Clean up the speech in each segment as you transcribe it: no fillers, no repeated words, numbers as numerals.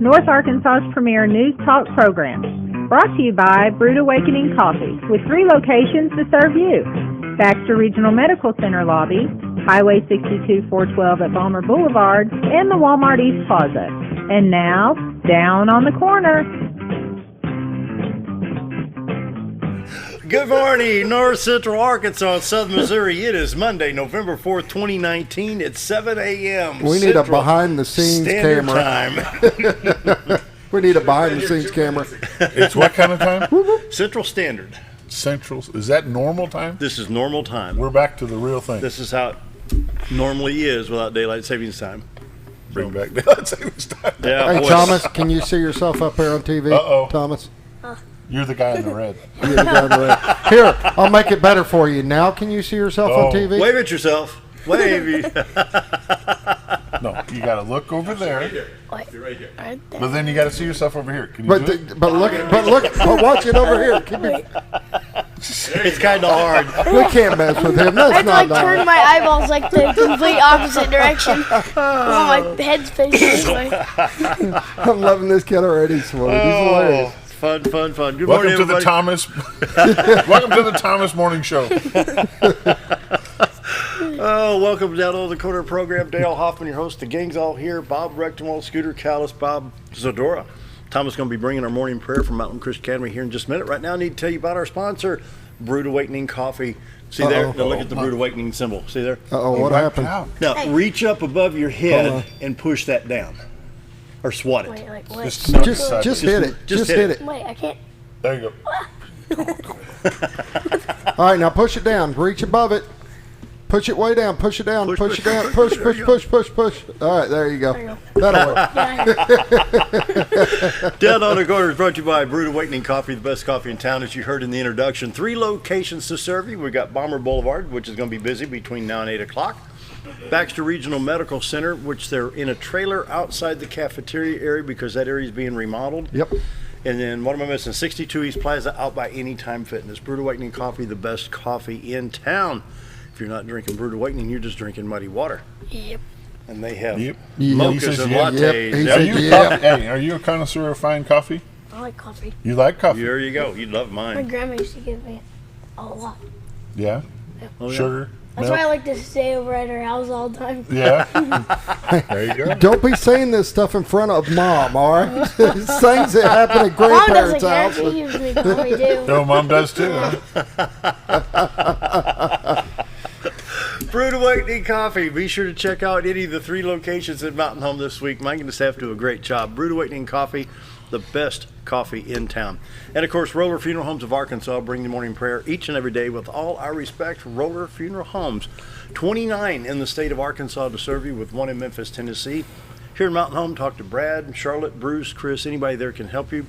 North Arkansas's premier news talk program. Brought to you by Brood Awakening Coffee, with 3 locations to serve you. Baxter Regional Medical Center lobby, Highway 62 412 at Balmer Boulevard, and the Walmart East Plaza. And now, down on the corner. Good morning, North Central Arkansas and Southern Missouri. It is Monday, November 4th, 2019. It's 7 a.m. We need a behind-the-scenes camera. Time. We need a behind-the-scenes camera. It's what kind of time? Central Standard. Central. Is that normal time? This is normal time. We're back to the real thing. This is how it normally is without daylight savings time. Bring back daylight savings time. Yeah, Hey, boy. Thomas, can you see yourself up there on TV? Uh-oh. Thomas? You're the guy in the red. You're the guy in the red. Here, I'll make it better for you. Now can you see yourself on TV? Wave at yourself. Wave. No, you got to look over there. You're right here. But then you got to see yourself over here. Can you do it? But watch it over here. It's kind of hard. We can't mess with him. I That's have to not turn nice. my eyeballs like the complete opposite direction. Oh, my head's facing this way. I'm loving this kid already. He's hilarious. Fun. Good Welcome morning, to the everybody. Thomas. Welcome to the Thomas Morning Show. Oh, welcome down on the corner program. Dale Hoffman, your host. The gang's all here. Bob Rectenwald, Scooter Callis, Bob Zdora. Thomas is going to be bringing our morning prayer from Mountain Christian Academy here in just a minute. Right now, I need to tell you about our sponsor, Brood Awakening Coffee. See there? Now look at the Brood Awakening symbol. See there? What happened? Now, reach up above your head and push that down. Or swat it. Wait, like, what? Just Just hit it. Just hit it. Wait, I can't. There you go. All right, now push it down. Reach above it. Push it way down. Push it down. Push it down. Push. All right, there you go. There you That'll work. Down on the corner is brought to you by Brood Awakening Coffee, the best coffee in town, as you heard in the introduction. 3 locations to serve you. We've got Balmer Boulevard, which is going to be busy between now and 8 o'clock. Baxter Regional Medical Center, which they're in a trailer outside the cafeteria area because that area is being remodeled. Yep. And then, what am I missing? 62 East Plaza, out by Anytime Fitness. Brood Awakening Coffee, the best coffee in town. If you're not drinking Brood Awakening, you're just drinking muddy water. Yep. And they have Mochas and yep. lattes. He Yep. said, Are you a connoisseur of fine coffee? I like coffee. You like coffee? There you go. You'd love My mine. grandma used to give me a lot. Yeah. Oh, yeah. Sugar. That's milk? why I like to stay over at her house all the time. Yeah. There you go. Don't be saying this stuff in front of Mom, all right? It's things that happen at Mom doesn't grandparents' care. house. She gives me coffee too. Oh, Mom does too. Brood Awakening Coffee. Be sure to check out any of the 3 locations at Mountain Home this week. Mike and the staff do a great job. Brood Awakening Coffee, the best coffee in town. And of course, Roller Funeral Homes of Arkansas bring the morning prayer each and every day with all our respect. Roller Funeral Homes, 29 in the state of Arkansas to serve you, with 1 in Memphis, Tennessee. Here in Mountain Home, talk to Brad, Charlotte, Bruce, Chris, anybody there can help you.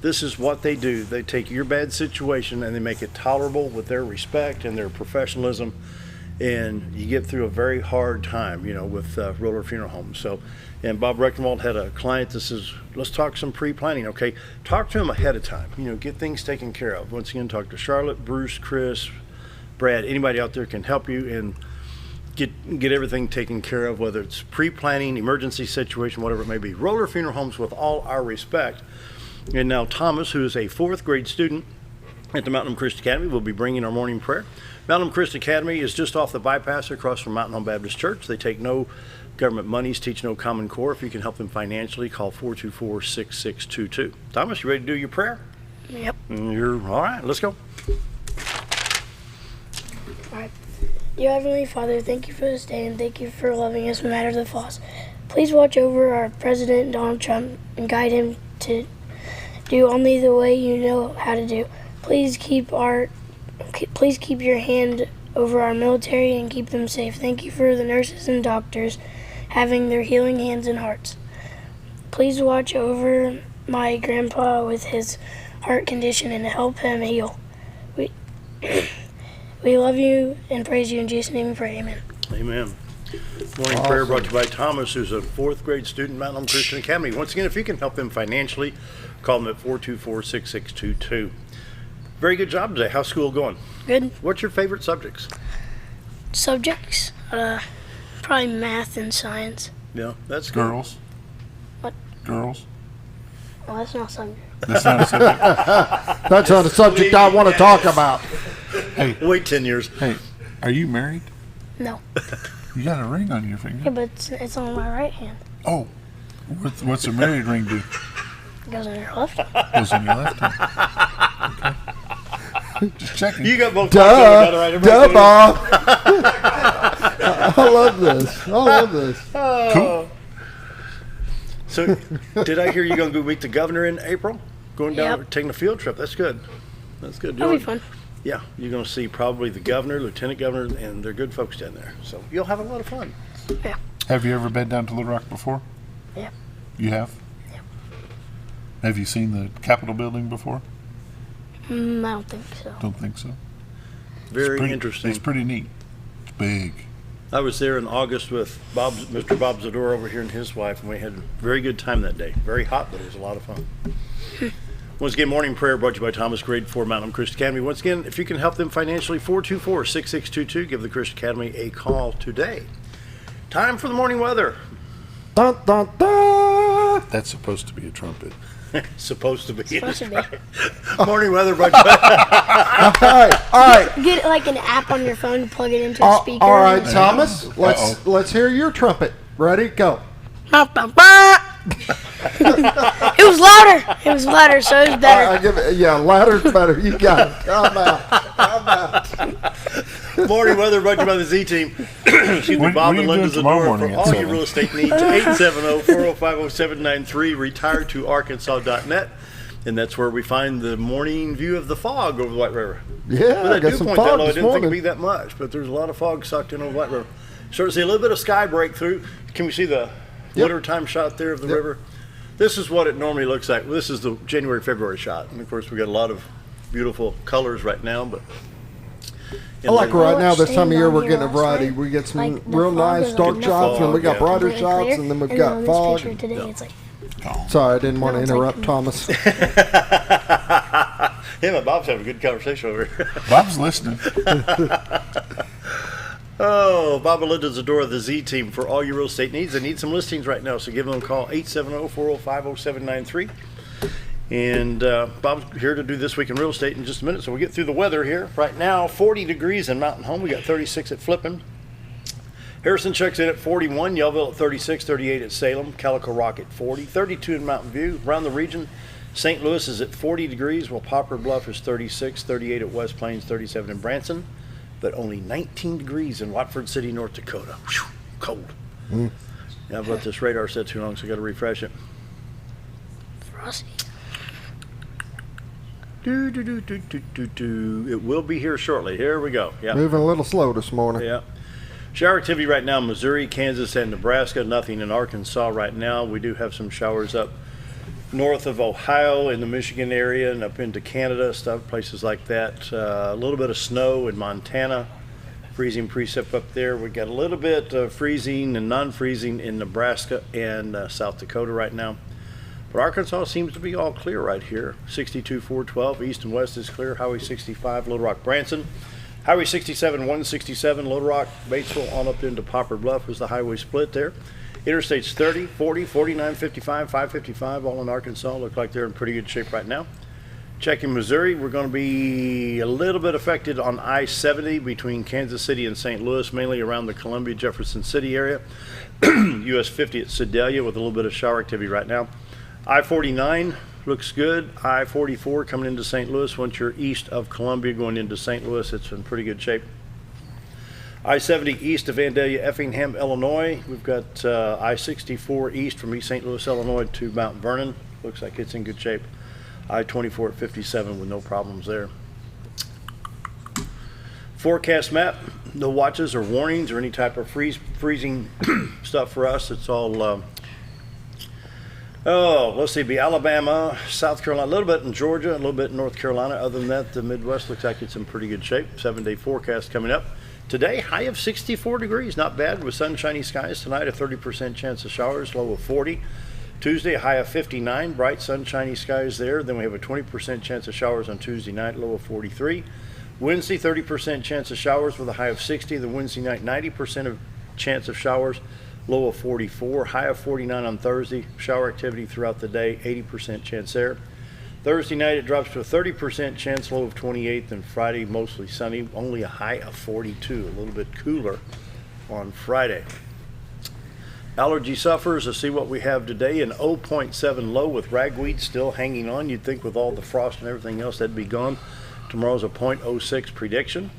This is what they do. They take your bad situation and they make it tolerable with their respect and their professionalism. And you get through a very hard time, with Roller Funeral Homes. So, and Bob Rectenwald had a client that says, let's talk some pre-planning. Okay, talk to him ahead of time. Get things taken care of. Once again, talk to Charlotte, Bruce, Chris, Brad. Anybody out there can help you and get everything taken care of, whether it's pre-planning, emergency situation, whatever it may be. Roller Funeral Homes, with all our respect. And now Thomas, who is a 4th grade student at the Mountain Christian Academy, will be bringing our morning prayer. Mountain Christian Academy is just off the bypass across from Mountain Home Baptist Church. They take no government monies, teach no Common Core. If you can help them financially, call 424-6622. Thomas, you ready to do your prayer? Yep. You're all right. Let's go. All right. Dear Heavenly Father, thank you for this day and thank you for loving us no matter the flaws. Please watch over our President, Donald Trump, and guide him to do only the way you know how to do. Please keep your hand over our military and keep them safe. Thank you for the nurses and doctors having their healing hands and hearts. Please watch over my grandpa with his heart condition and help him heal. We love you and praise you in Jesus' name we pray. Amen. Amen. Morning prayer brought to you by Thomas, who's a 4th grade student at Mountain Home Christian Academy. Once again, if you can help them financially, call them at 424-6622. Very good job today. How's school going? Good. What's your favorite subjects? Subjects? Probably math and science. Yeah, that's good. Girls. What? Girls. Well, that's not something. That's not a subject. That's not a subject I want to talk about. Hey, Wait 10 years. hey, are you married? No. You got a ring on your Yeah, finger. but it's on my right hand. Oh, what's a married ring do? It goes on your left hand. Goes on your left hand. Okay. Just checking. You got both. Duh, Bob. I love this. I love this. Cool. So, did I hear you going to go meet the governor in April? Going down, Yep. taking a field trip. That's good. That's good. That'll be fun. Yeah, you're going to see probably the governor, lieutenant governor, and they're good folks down there. So you'll have a lot of fun. Yeah. Have you ever been down to Little Rock before? Yeah. You have? Yeah. Have you seen the Capitol building before? I don't think so. Don't think so. Very Pretty- interesting. It's pretty neat. It's big. I was there in August with Mr. Bob Zdora over here and his wife, and we had a very good time that day. Very hot, but it was a lot of fun. Once again, morning prayer brought to you by Thomas Grade 4 Mountain Christian Academy. Once again, if you can help them financially, 424-6622. Give the Christian Academy a call today. Time for the morning weather. Dun, dun, dun. That's supposed to be a trumpet. Supposed to be. Supposed to be. Morning weather brought to you by All right. Get like an app on your phone to plug it into a speaker. All right, Thomas. Uh-oh. Let's hear your trumpet. Ready? Go. It was louder. It was louder, so it was better. I give it. Yeah, louder's better. You got it. Come out. morning weather brought to you by the Z Team. Excuse me, What Bob are and you Linda doing tomorrow Zdora morning for at all your 7? real estate needs. 870-405-0793. Retired to Arkansas.net. And that's where we find the morning view of the fog over the White River. Yeah, Well, I that got dew some point that fog low, I this didn't think it'd morning. be that much, but there's a lot of fog sucked in over the White River. Start to see a little bit of sky breakthrough. Can we see the wintertime shot there of the river? This is what it normally looks like. This is the January, February shot. And of course, we got a lot of beautiful colors right now, but I like Well, right now, this time of year, we're here getting a last variety. night, We get some like, the real fog nice was dark like shots, and we got fog, brighter yeah. shots, clear, and then we've on got this fog. picture today, it's like Sorry, I didn't want to No, it's like- interrupt Thomas. him and Bob's having a good conversation over here. Bob's listening. Oh, Bob and Linda Zdora, the Z Team, for all your real estate needs. They need some listings right now, so give them a call, 870-405-0793. And Bob's here to do This Week in Real Estate in just a minute, so we'll get through the weather here. Right now, 40 degrees in Mountain Home. We got 36 at Flippin. Harrison checks in at 41, Yellville at 36, 38 at Salem, Calico Rock at 40, 32 in Mountain View. Around the region, St. Louis is at 40 degrees, while Poplar Bluff is 36, 38 at West Plains, 37 in Branson, but only 19 degrees in Watford City, North Dakota. Whew, cold. Yeah, I've let this radar sit too long, so I got to refresh it. frosty. It will be here shortly. Here we go. Yeah. Moving a little slow this morning. Yeah. Shower activity right now, Missouri, Kansas, and Nebraska. Nothing in Arkansas right now. We do have some showers up north of Ohio in the Michigan area and up into Canada, stuff, places like that. A little bit of snow in Montana. Freezing precip up there. We got a little bit of freezing and non-freezing in Nebraska and South Dakota right now. But Arkansas seems to be all clear right here. 62, 412, east and west is clear. Highway 65, Little Rock, Branson. Highway 67, 167, Little Rock, Batesville, on up into Poplar Bluff was the highway split there. Interstates 30, 40, 49, 55, 555, all in Arkansas. Look like they're in pretty good shape right now. Checking Missouri, we're going to be a little bit affected on I-70 between Kansas City and St. Louis, mainly around the Columbia, Jefferson City area. US 50 at Sedalia with a little bit of shower activity right now. I-49 looks good. I-44 coming into St. Louis. Once you're east of Columbia going into St. Louis, it's in pretty good shape. I-70 east of Vandalia, Effingham, Illinois. We've got I-64 east from East St. Louis, Illinois to Mount Vernon. Looks like it's in good shape. I-24 at 57 with no problems there. Forecast map, no watches or warnings or any type of freezing stuff for us. It's all let's see, be Alabama, South Carolina, a little bit in Georgia, a little bit in North Carolina. Other than that, the Midwest looks like it's in pretty good shape. 7-day forecast coming up. Today, high of 64 degrees, not bad, with sunshiny skies. Tonight, a 30% chance of showers, low of 40. Tuesday, a high of 59, bright sunshiny skies there. Then we have a 20% chance of showers on Tuesday night, low of 43. Wednesday, 30% chance of showers with a high of 60. The Wednesday night, 90% of chance of showers, low of 44, high of 49 on Thursday. Shower activity throughout the day, 80% chance there. Thursday night it drops to a 30% chance, low of 28, and Friday mostly sunny, only a high of 42, a little bit cooler on Friday. Allergy sufferers, let's see what we have today, an 0.7 low with ragweed still hanging on. You'd think with all the frost and everything else that'd be gone. Tomorrow's a 0.06 prediction.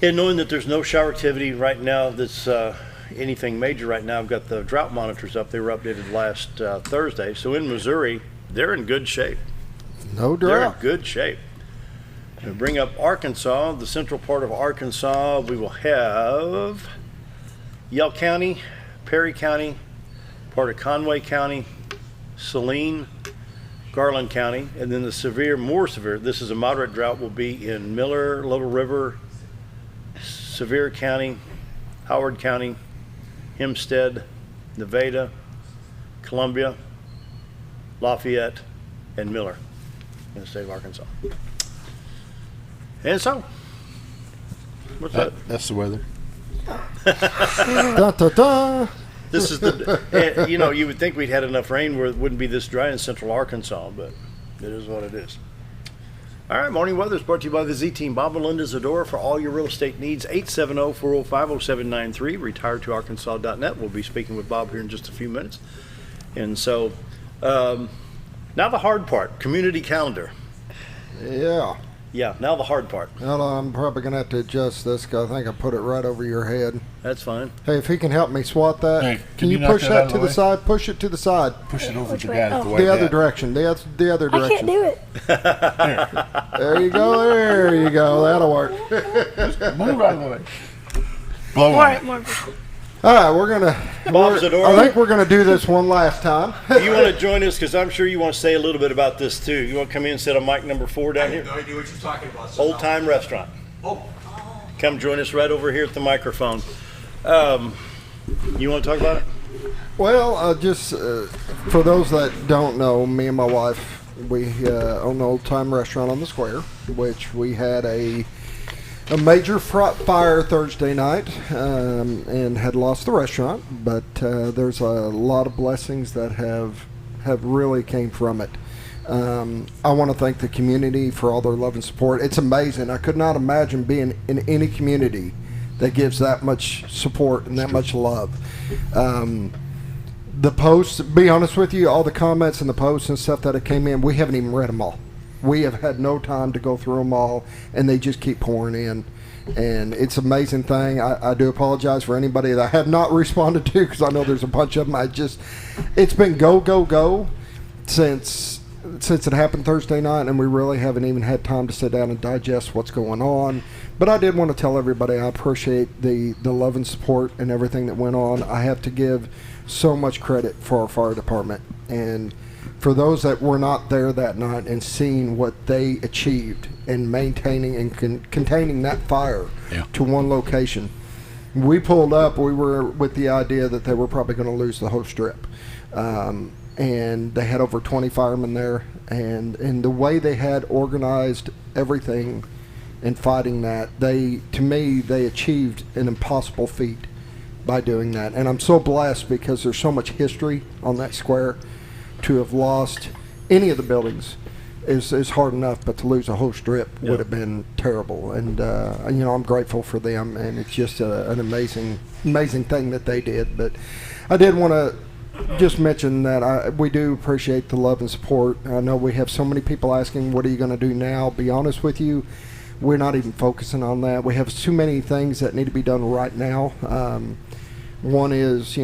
And knowing that there's no shower activity right now that's anything major right now, I've got the drought monitors up. They were updated last Thursday. So in Missouri, they're in good shape. No They're in drought. good shape. We bring up Arkansas, the central part of Arkansas. We will have Yell County, Perry County, part of Conway County, Saline, Garland County, and then the more severe, this is a moderate drought, will be in Miller, Little River, Sevier County, Howard County, Hempstead, Nevada, Columbia, Lafayette, and Miller in the state of Arkansas. And so, what's that? That's the weather. Da, da, da. This is the, you would think we'd had enough rain where it wouldn't be this dry in central Arkansas, but it is what it is. All right, morning weather is brought to you by the Z-Team. Bob and Linda Zdora for all your real estate needs. 870-405-0793, retiredtoarkansas.net. We'll be speaking with Bob here in just a few minutes. And so, now the hard part, community calendar. Yeah. Yeah, now the hard part. Well, I'm probably going to have to adjust this because I think I put it right over your head. That's fine. Hey, if he can help me swat that, Hey, can you knock push that out that of to the the way? side? Push it to the side. Push it over Which to the way? guy at Oh. the white The other hat. direction. The other I direction. can't do it. There you go. There you go. That'll work. Move out of the way. Blow on More, it. more. All right, we're gonna. Bob Zdora. I think we're gonna do this one last time. You want to join us? Because I'm sure you want to say a little bit about this too. You want to come in and sit on mic number 4 down I here? have no idea what you're talking about. So Old Time Restaurant. Oh, Come join us right over here at the microphone. You want to talk about it? Well, just for those that don't know, me and my wife, we own an old time restaurant on the square, which we had a major fire Thursday night and had lost the restaurant. But there's a lot of blessings that have really came from it. I want to thank the community for all their love and support. It's amazing. I could not imagine being in any community that gives that much support and that much love. The posts, be honest with you, all the comments and the posts and stuff that came in, we haven't even read them all. We have had no time to go through them all, and they just keep pouring in. And it's an amazing thing. I do apologize for anybody that I have not responded to because I know there's a bunch of them. It's been go since it happened Thursday night, and we really haven't even had time to sit down and digest what's going on. But I did want to tell everybody I appreciate the love and support and everything that went on. I have to give so much credit for our fire department, and for those that were not there that night and seeing what they achieved in maintaining and containing that fire to one location. We pulled up, we were with the idea that they were probably going to lose the whole strip. And they had over 20 firemen there, and the way they had organized everything and fighting that, they achieved an impossible feat by doing that. And I'm so blessed because there's so much history on that square. To have lost any of the buildings is hard enough, but to lose a whole strip would have been terrible. And I'm grateful for them, and it's just an amazing thing that they did. But I did want to just mention that we do appreciate the love and support. I know we have so many people asking, what are you going to do now? Be honest with you, we're not even focusing on that. We have too many things that need to be done right now. One is,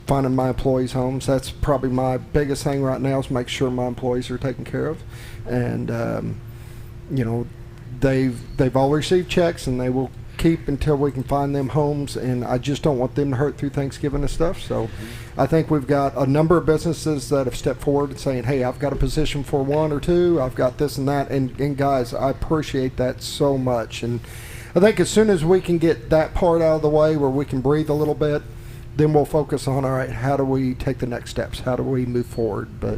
finding my employees' homes. That's probably my biggest thing right now, is make sure my employees are taken care of. And, they've all received checks, and they will keep until we can find them homes, and I just don't want them to hurt through Thanksgiving and stuff. So I think we've got a number of businesses that have stepped forward and saying, hey, I've got a position for 1 or 2, I've got this and that, and guys, I appreciate that so much. And I think as soon as we can get that part out of the way where we can breathe a little bit, then we'll focus on, all right, how do we take the next steps? How do we move forward? But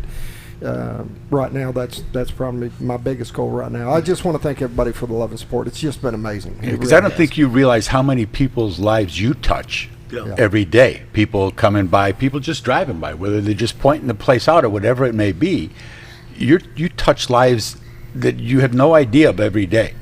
right now, that's probably my biggest goal right now. I just want to thank everybody for the love and support. It's just been amazing. Because I don't think you realize how many people's lives you touch Yeah. every day. People coming by, people just driving by, whether they're just pointing the place out or whatever it may be. You touch lives that you have no idea of every day.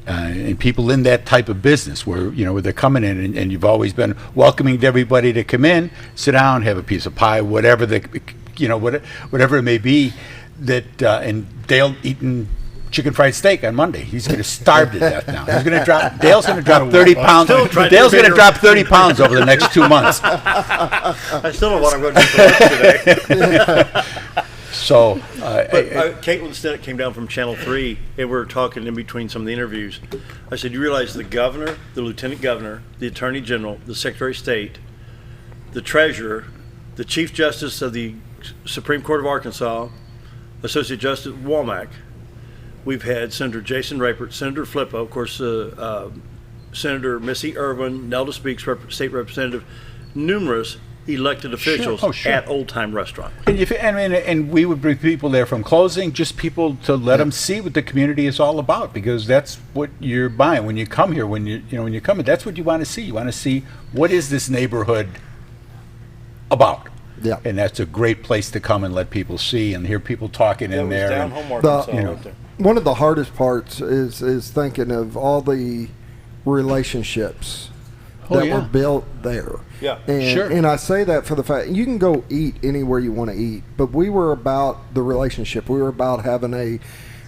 And people in that type of business where, where they're coming in and you've always been welcoming to everybody to come in, sit down, have a piece of pie, whatever whatever it may be, that, and Dale eating chicken fried steak on Monday. He's going to starve to death now. Dale's going to drop 30 pounds. Dale's going to drop 30 pounds over the next 2 months. I still don't know what I'm going to do for lunch today. So, Caitlin Stinnett came down from Channel 3, and we were talking in between some of the interviews. I said, you realize the governor, the lieutenant governor, the attorney general, the secretary of state, the treasurer, the chief justice of the Supreme Court of Arkansas, Associate Justice Womack, we've had Senator Jason Rapert, Senator Flippo, of course, Senator Missy Irvin, Nelda Speaks, state representative, numerous elected officials at Old Time Restaurant. And we would bring people there from closing, just people to let them see what the community is all about, because that's what you're buying when you come here. When you come in, that's what you want to see. You want to see what is this neighborhood about. Yeah. And that's a great place to come and let people see and hear people talking in there. Down home Arkansas, right there. One of the hardest parts is thinking of all the relationships that were built there. Yeah, and I say that for the fact you can go eat anywhere you want to eat, but we were about the relationship. We were about having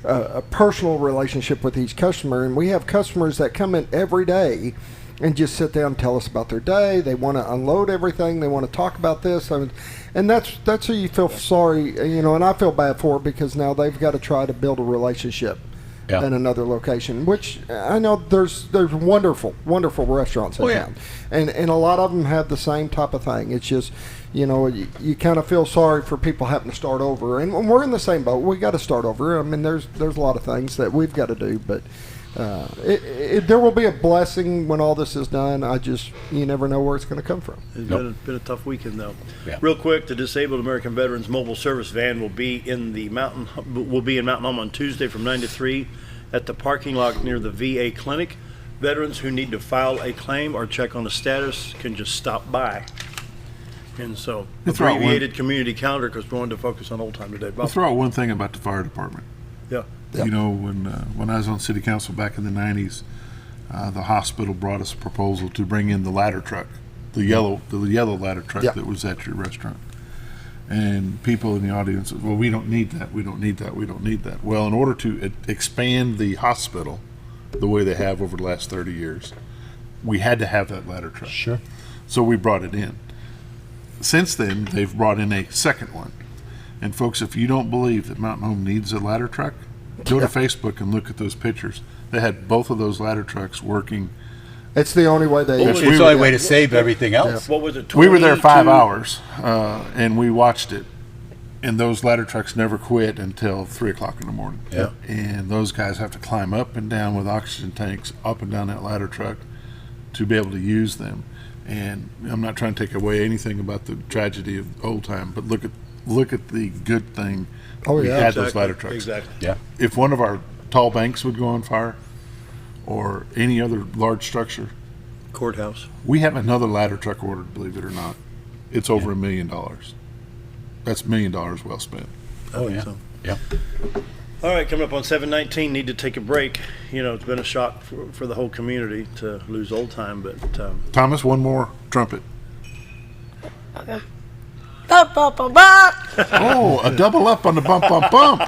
a personal relationship with each customer, and we have customers that come in every day and just sit down and tell us about their day. They want to unload everything. They want to talk about this. And that's who you feel sorry, and I feel bad for, because now they've got to try to build a relationship in another location, which I know there's wonderful restaurants in town. And a lot of them have the same type of thing. It's just, you kind of feel sorry for people having to start over. And we're in the same boat. We got to start over. I mean, there's a lot of things that we've got to do, but there will be a blessing when all this is done. You never know where it's going to come from. It's been a tough weekend, though. Yeah. Real quick, the Disabled American Veterans Mobile Service Van will be in Mountain Home on Tuesday from 9 to 3 at the parking lot near the VA clinic. Veterans who need to file a claim or check on the status can just stop by. And so, abbreviated community calendar, because we wanted to focus on Old Time today. I'll throw out one thing about the fire department. Yeah. When I was on city council back in the 90s, the hospital brought us a proposal to bring in the ladder truck, the yellow ladder truck that was at your restaurant. And people in the audience said, well, we don't need that, we don't need that, we don't need that. Well, in order to expand the hospital the way they have over the last 30 years, we had to have that ladder truck. Sure. So we brought it in. Since then, they've brought in a second one. And folks, if you don't believe that Mountain Home needs a ladder truck, go to Facebook and look at those pictures. They had both of those ladder trucks working. It's the only way It's the only way to save everything else. What was it? We were there 5 hours, and we watched it. And those ladder trucks never quit until 3 o'clock in the morning. Yeah. And those guys have to climb up and down with oxygen tanks, up and down that ladder truck to be able to use them. And I'm not trying to take away anything about the tragedy of Old Time, but look at the good thing. We had those ladder trucks. Exactly. Yeah. If one of our tall banks would go on fire, or any other large structure, Courthouse. we have another ladder truck ordered, believe it or not. It's over $1 million. That's $1 million well spent. Oh, yeah. So. Yeah. All right, coming up on 7/19, need to take a break. It's been a shock for the whole community to lose Old Time, but Thomas, one more trumpet. Okay. Bump, bump, bump, bump. Oh, a double up on the bump, bump, bump.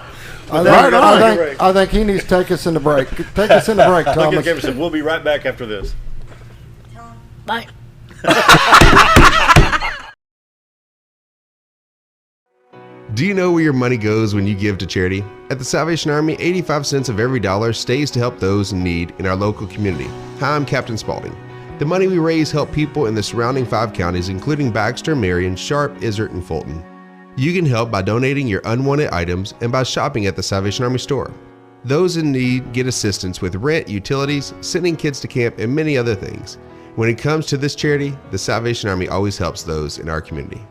I think he needs to take us in the break. Take us in the break, look at Thomas. Jefferson. We'll be right back after this. Bye. Do you know where your money goes when you give to charity? At the Salvation Army, 85 cents of every dollar stays to help those in need in our local community. Hi, I'm Captain Spaulding. The money we raise help people in the surrounding 5 counties, including Baxter, Marion, Sharp, Izzard, and Fulton. You can help by donating your unwanted items and by shopping at the Salvation Army store. Those in need get assistance with rent, utilities, sending kids to camp, and many other things. When it comes to this charity, the Salvation Army always helps those in our community.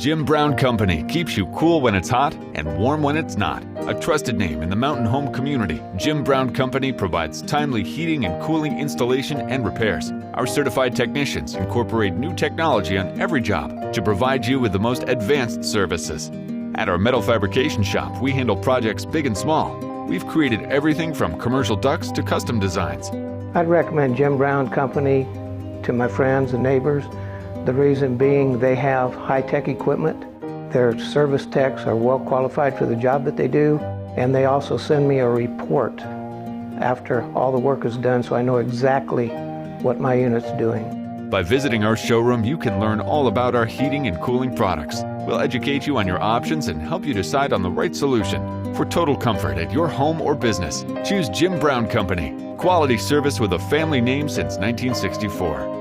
Jim Brown Company keeps you cool when it's hot and warm when it's not. A trusted name in the mountain home community, Jim Brown Company provides timely heating and cooling installation and repairs. Our certified technicians incorporate new technology on every job to provide you with the most advanced services. At our metal fabrication shop, we handle projects big and small. We've created everything from commercial ducts to custom designs. I'd recommend Jim Brown Company to my friends and neighbors. The reason being they have high-tech equipment. Their service techs are well qualified for the job that they do, and they also send me a report after all the work is done so I know exactly what my unit's doing. By visiting our showroom, you can learn all about our heating and cooling products. We'll educate you on your options and help you decide on the right solution. For total comfort at your home or business, choose Jim Brown Company. Quality service with a family name since 1964.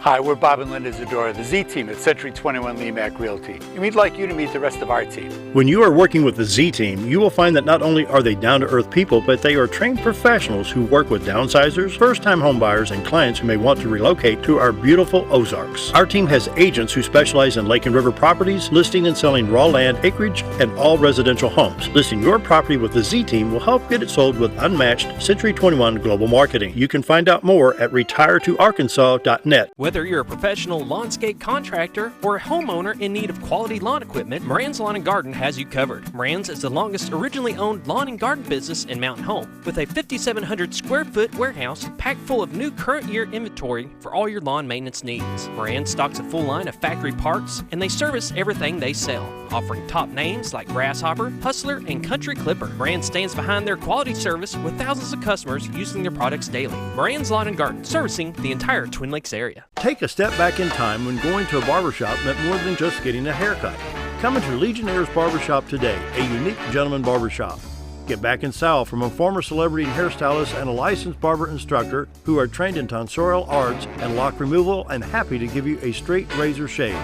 Hi, we're Bob and Linda Zdora, the Z team at Century 21 LeMac Realty, and we'd like you to meet the rest of our team. When you are working with the Z team, you will find that not only are they down-to-earth people, but they are trained professionals who work with downsizers, first-time homebuyers, and clients who may want to relocate to our beautiful Ozarks. Our team has agents who specialize in lake and river properties, listing and selling raw land, acreage, and all residential homes. Listing your property with the Z team will help get it sold with unmatched Century 21 global marketing. You can find out more at retiretoarkansas.net. Whether you're a professional lawnscape contractor or a homeowner in need of quality lawn equipment, Moran's Lawn and Garden has you covered. Moran's is the longest originally owned lawn and garden business in Mountain Home, with a 5,700 square foot warehouse packed full of new current year inventory for all your lawn maintenance needs. Moran stocks a full line of factory parts, and they service everything they sell, offering top names like Grasshopper, Hustler, and Country Clipper. Moran stands behind their quality service with thousands of customers using their products daily. Moran's Lawn and Garden, servicing the entire Twin Lakes area. Take a step back in time when going to a barbershop meant more than just getting a haircut. Come into Legionnaire's Barbershop today, a unique gentleman barbershop. Get back in style from a former celebrity hairstylist and a licensed barber instructor who are trained in tonsorial arts and lock removal and happy to give you a straight razor shave.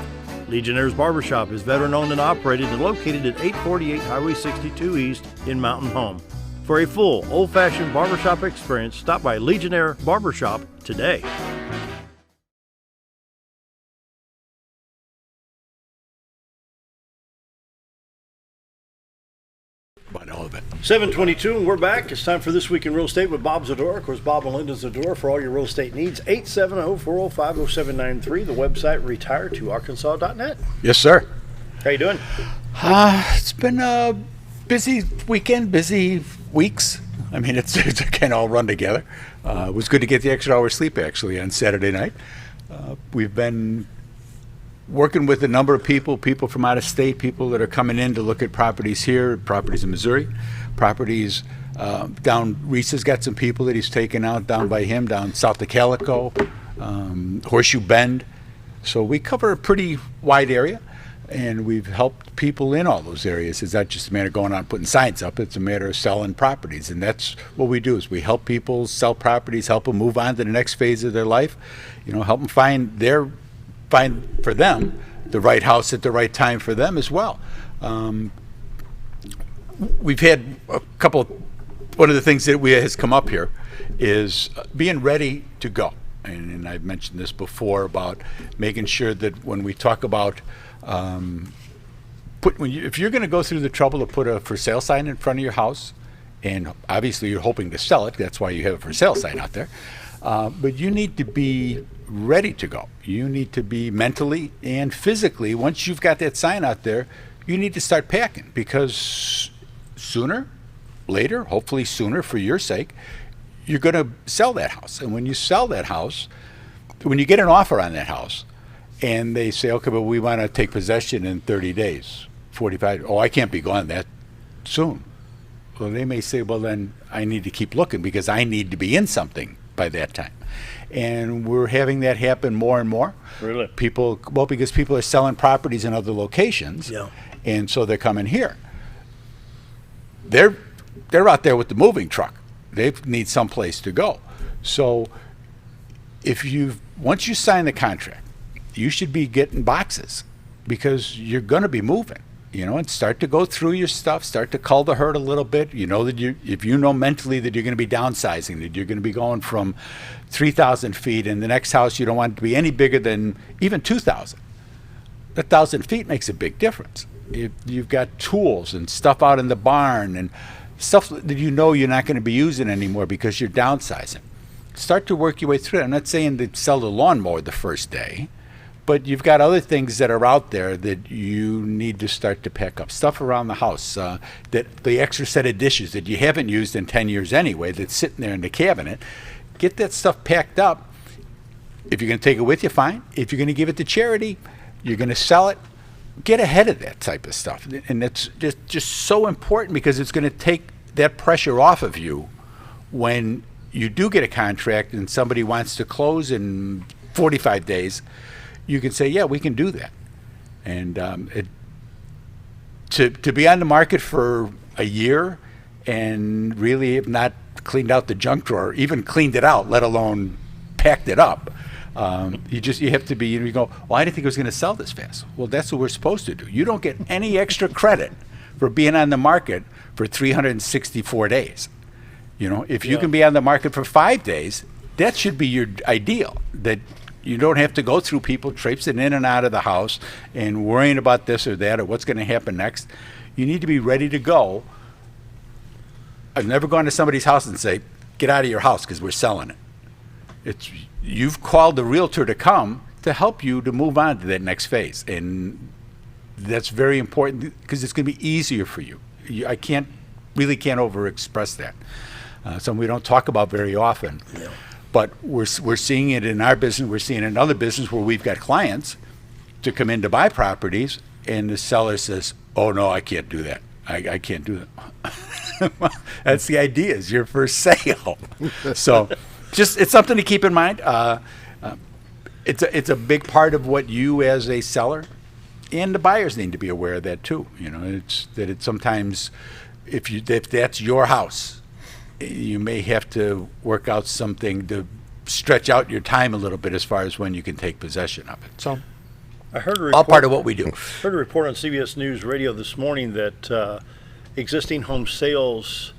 Legionnaire's Barbershop is veteran-owned and operated and located at 848 Highway 62 East in Mountain Home. For a full, old-fashioned barbershop experience, stop by Legionnaire Barbershop today. All of it. 7:22, and we're back. It's time for This Week in Real Estate with Bob Zdora. Of course, Bob and Linda Zdora for all your real estate needs. 870-405-0793. The website, retiretoarkansas.net. Yes, sir. How you doing? It's been a busy weekend, busy weeks. I mean, it's kind of all run together. It was good to get the extra hour sleep, actually, on Saturday night. We've been working with a number of people from out of state, people that are coming in to look at properties here, properties in Missouri, properties down. Reese has got some people that he's taken out down by him, down south of Calico, Horseshoe Bend. So we cover a pretty wide area, and we've helped people in all those areas. It's not just a matter of going out and putting signs up, it's a matter of selling properties. And that's what we do, is we help people sell properties, help them move on to the next phase of their life, help them find for them the right house at the right time for them as well. We've had one of the things that has come up here is being ready to go. And I've mentioned this before about making sure that when we talk about if you're going to go through the trouble to put a for sale sign in front of your house, and obviously you're hoping to sell it, that's why you have a for sale sign out there, but you need to be ready to go. You need to be mentally and physically, once you've got that sign out there, you need to start packing, because sooner, later, hopefully sooner for your sake, you're going to sell that house. And when you sell that house, when you get an offer on that house and they say, okay, but we want to take possession in 30 days, 45, I can't be gone that soon. Well, they may say, well, then I need to keep looking because I need to be in something by that time. And we're having that happen more and more. Really? Because people are selling properties in other locations, and so they're coming here. They're out there with the moving truck. They need someplace to go. So once you sign the contract, you should be getting boxes, because you're going to be moving. and start to go through your stuff, start to cull the herd a little bit. You know that if you know mentally that you're going to be downsizing, that you're going to be going from 3,000 feet, and the next house you don't want it to be any bigger than even 2,000. 1,000 feet makes a big difference. If you've got tools and stuff out in the barn and stuff that you're not going to be using anymore because you're downsizing, start to work your way through it. I'm not saying to sell the lawnmower the first day, but you've got other things that are out there that you need to start to pack up. Stuff around the house, that the extra set of dishes that you haven't used in 10 years anyway, that's sitting there in the cabinet. Get that stuff packed up. If you're going to take it with you, fine. If you're going to give it to charity, you're going to sell it, get ahead of that type of stuff. And it's just so important, because it's going to take that pressure off of you when you do get a contract and somebody wants to close in 45 days. You can say, yeah, we can do that. And to be on the market for a year and really have not cleaned out the junk drawer, even cleaned it out, let alone packed it up, you have to be, you go, well, I didn't think I was going to sell this fast. Well, that's what we're supposed to do. You don't get any extra credit for being on the market for 364 days. If you can be on the market for 5 days, that should be your ideal. That you don't have to go through people traipsing in and out of the house and worrying about this or that or what's going to happen next. You need to be ready to go. I've never gone to somebody's house and say, get out of your house because we're selling it. You've called the realtor to come to help you to move on to that next phase. And that's very important, because it's going to be easier for you. I can't over-express that. Something we don't talk about very often. Yeah. But we're seeing it in our business. We're seeing it in other business where we've got clients to come in to buy properties, and the seller says, oh, no, I can't do that. I can't do that. That's the idea, is your first sale. So it's something to keep in mind. It's a big part of what you as a seller and the buyers need to be aware of that too. It's sometimes if that's your house, you may have to work out something to stretch out your time a little bit as far as when you can take possession of it. So I heard all part of what we do. Heard a report on CBS News Radio this morning that existing home sales,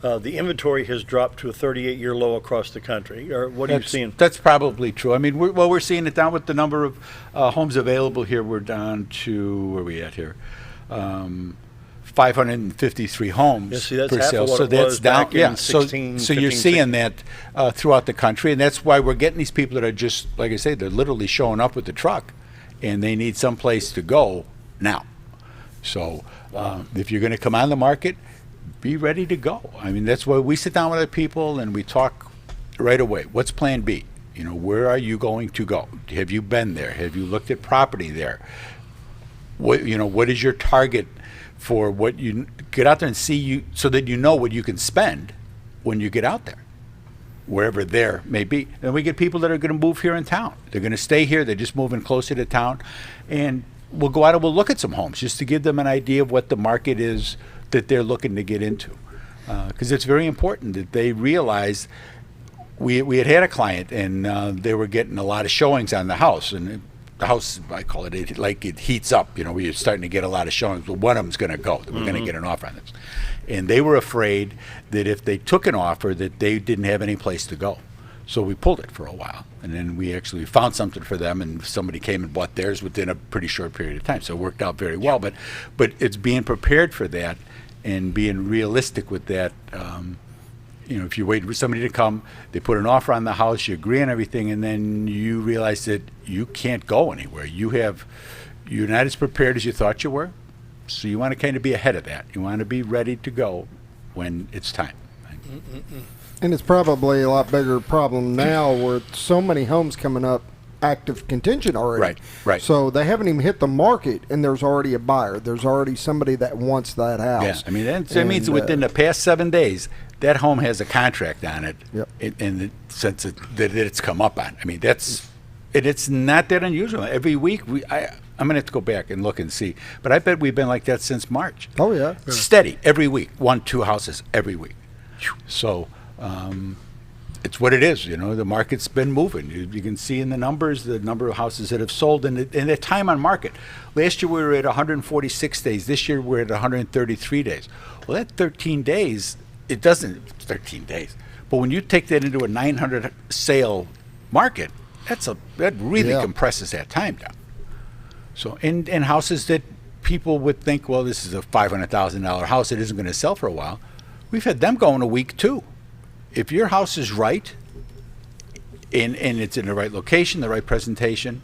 the inventory has dropped to a 38-year low across the country. Or what are you seeing? That's probably true. I mean, we're seeing it down with the number of homes available here. We're down to, where are we at here? 553 homes that's per half sale. Of what so it that's was down. Back in 16, so 15, you're seeing 16. that throughout the country, and that's why we're getting these people that are just, like I say, they're literally showing up with the truck, and they need some place to go now. So if you're going to come on the market, be ready to go. I mean, that's why we sit down with our people and we talk right away. What's plan B? Where are you going to go? Have you been there? Have you looked at property there? What is your target for what you get out there and see, so that you know what you can spend when you get out there, wherever there may be. And we get people that are going to move here in town. They're going to stay here. They're just moving closer to town. And we'll go out and we'll look at some homes just to give them an idea of what the market is that they're looking to get into. Because it's very important that they realize we had a client, and they were getting a lot of showings on the house. And the house, I call it heats up, we're starting to get a lot of showings. Well, one of them's going to go. We're going to get an offer on this. And they were afraid that if they took an offer, that they didn't have any place to go. So we pulled it for a while. And then we actually found something for them, and somebody came and bought theirs within a pretty short period of time. So it worked out very well. But it's being prepared for that and being realistic with that. If you're waiting for somebody to come, they put an offer on the house, you agree on everything, and then you realize that you can't go anywhere. You're not as prepared as you thought you were, so you want to kind of be ahead of that. You want to be ready to go when it's time. And it's probably a lot bigger problem now with so many homes coming up active contention already. Right. So they haven't even hit the market, and there's already a buyer. There's already somebody that wants that house. Yeah, I mean, that means within the past 7 days, that home has a contract on it, Yep. in the sense that it's come up on. I mean, it's not that unusual. Every week, I'm going to have to go back and look and see, but I bet we've been like that since March. Oh, yeah. Steady, every week, 1-2 houses every week. So it's what it is. The market's been moving. You can see in the numbers the number of houses that have sold and the time on market. Last year we were at 146 days. This year we're at 133 days. Well, that 13 days, it doesn't 13 days. But when you take that into a 900 sale market, that really compresses that time down. So in houses that people would think, well, this is a $500,000 house, it isn't going to sell for a while. We've had them go in a week too. If your house is right, and it's in the right location, the right presentation,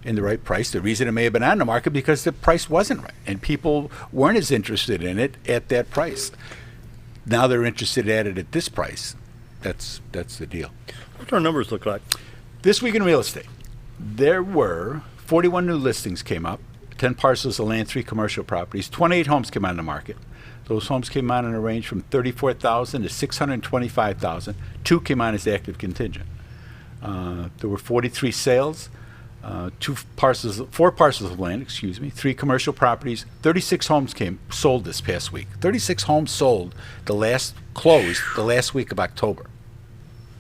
and the right price, the reason it may have been on the market because the price wasn't right, and people weren't as interested in it at that price. Now they're interested at it at this price. That's the deal. What do our numbers look like? This week in real estate, there were 41 new listings came up, 10 parcels of land, 3 commercial properties, 28 homes came on the market. Those homes came on in a range from $34,000 to $625,000. 2 came on as active contingent. There were 43 sales, 4 parcels of land, 3 commercial properties. 36 homes sold this past week. 36 homes sold closed the last week of October.